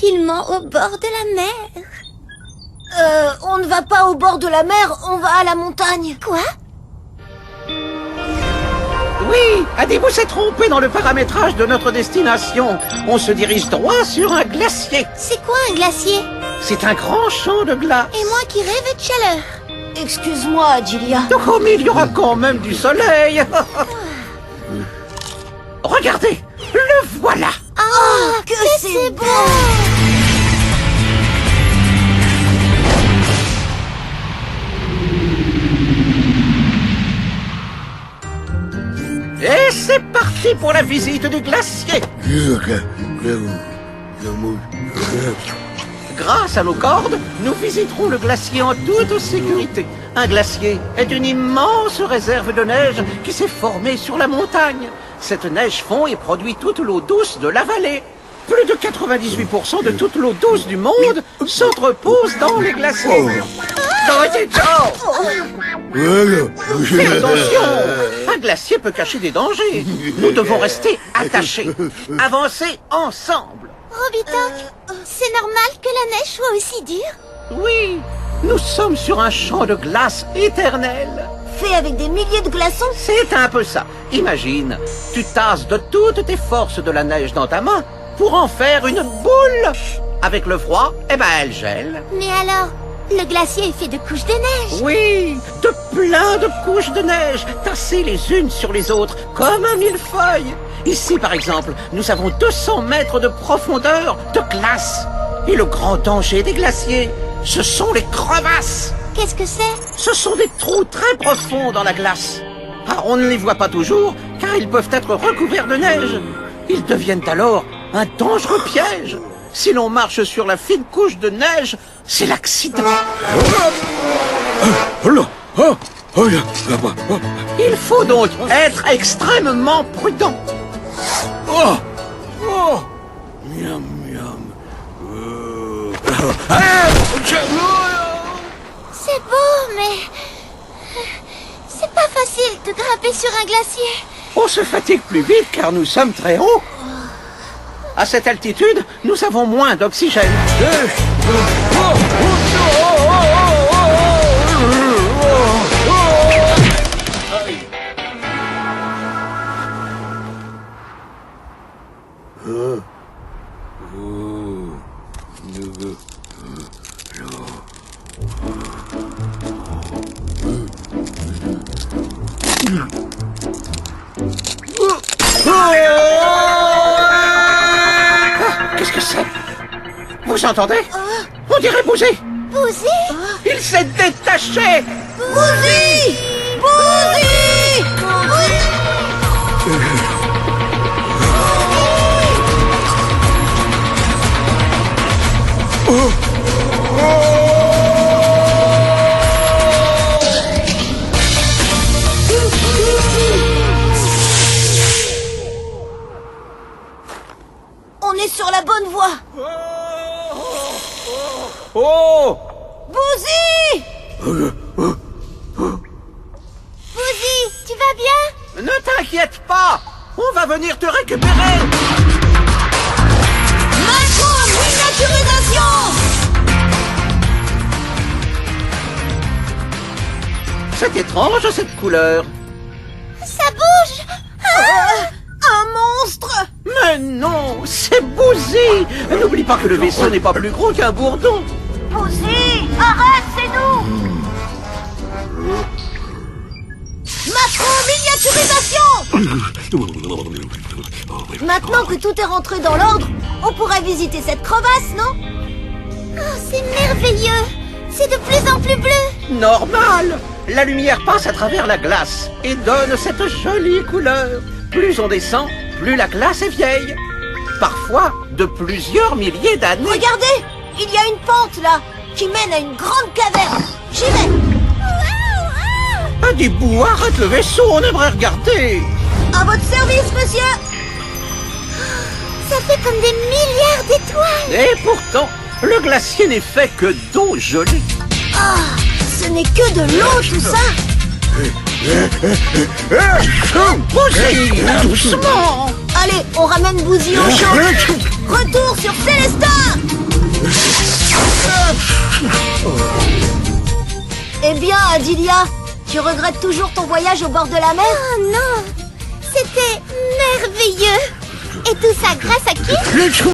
tranquillement au bord de la mer. On ne va pas au bord de la mer, on va à la montagne. Quoi? Oui, Adibou s'est trompé dans le paramétrage de notre destination. On se dirige droit sur un glacier. C'est quoi un glacier? C'est un grand champ de glace. Et moi qui rêve de chaleur. Excuse-moi, Adilia. Oh, mais il y aura quand même du soleil. Regardez, le voilà. Oh, que c'est beau! Et c'est parti pour la visite du glacier. Grâce à nos cordes, nous visiterons le glacier en toute sécurité. Un glacier est une immense réserve de neige qui s'est formée sur la montagne. Cette neige fond et produit toute l'eau douce de la vallée. Plus de 98% de toute l'eau douce du monde s'entrepose dans les glaciers. Fais attention! Un glacier peut cacher des dangers. Nous devons rester attachés. Avancer ensemble. Robitok, c'est normal que la neige soit aussi dure? Oui, nous sommes sur un champ de glace éternel. Fait avec des milliers de glaçons? C'est un peu ça. Imagine, tu tasses de toutes tes forces de la neige dans ta main pour en faire une boule. Avec le froid, eh ben elle gèle. Mais alors, le glacier est fait de couches de neige. Oui, de plein de couches de neige, tassées les unes sur les autres, comme un millefeuille. Ici, par exemple, nous avons 200 mètres de profondeur de glace. Et le grand danger des glaciers, ce sont les crevasses. Qu'est-ce que c'est? Ce sont des trous très profonds dans la glace. Ah, on ne les voit pas toujours, car ils peuvent être recouverts de neige. Ils deviennent alors un dangereux piège. Si l'on marche sur la fine couche de neige, c'est l'accident. Il faut donc être extrêmement prudent. C'est beau, mais... c'est pas facile de grimper sur un glacier. On se fatigue plus vite car nous sommes très hauts. À cette altitude, nous avons moins d'oxygène. Qu'est-ce que c'est? Vous entendez? On dirait Bouzy. Bouzy? Il s'est détaché. Bouzy! Bouzy! On est sur la bonne voie. Oh! Bouzy! Bouzy, tu vas bien? Ne t'inquiète pas. On va venir te récupérer. Macro-miniaturisation! C'est étrange cette couleur. Ça bouge! Un monstre! Mais non, c'est Bouzy. N'oublie pas que le vaisseau n'est pas plus gros qu'un bourdon. Bouzy! Arrête, c'est nous! Macro-miniaturisation! Maintenant que tout est rentré dans l'ordre, on pourrait visiter cette crevasse, non? Oh, c'est merveilleux! C'est de plus en plus bleu! Normal. La lumière passe à travers la glace et donne cette jolie couleur. Plus on descend, plus la glace est vieille. Parfois de plusieurs milliers d'années. Regardez! Il y a une pente, là, qui mène à une grande caverne. J'y vais! Adibou, arrête le vaisseau, on aimerait regarder. À votre service, monsieur! Ça fait comme des milliards d'étoiles! Et pourtant, le glacier n'est fait que d'eau gelée. Ah, ce n'est que de l'eau, tout ça! Bouzy, doucement. Allez, on ramène Bouzy au champ! Retour sur Célestin! Eh bien, Adilia, tu regrettes toujours ton voyage au bord de la mer? Oh non, c'était merveilleux. Et tout ça grâce à qui?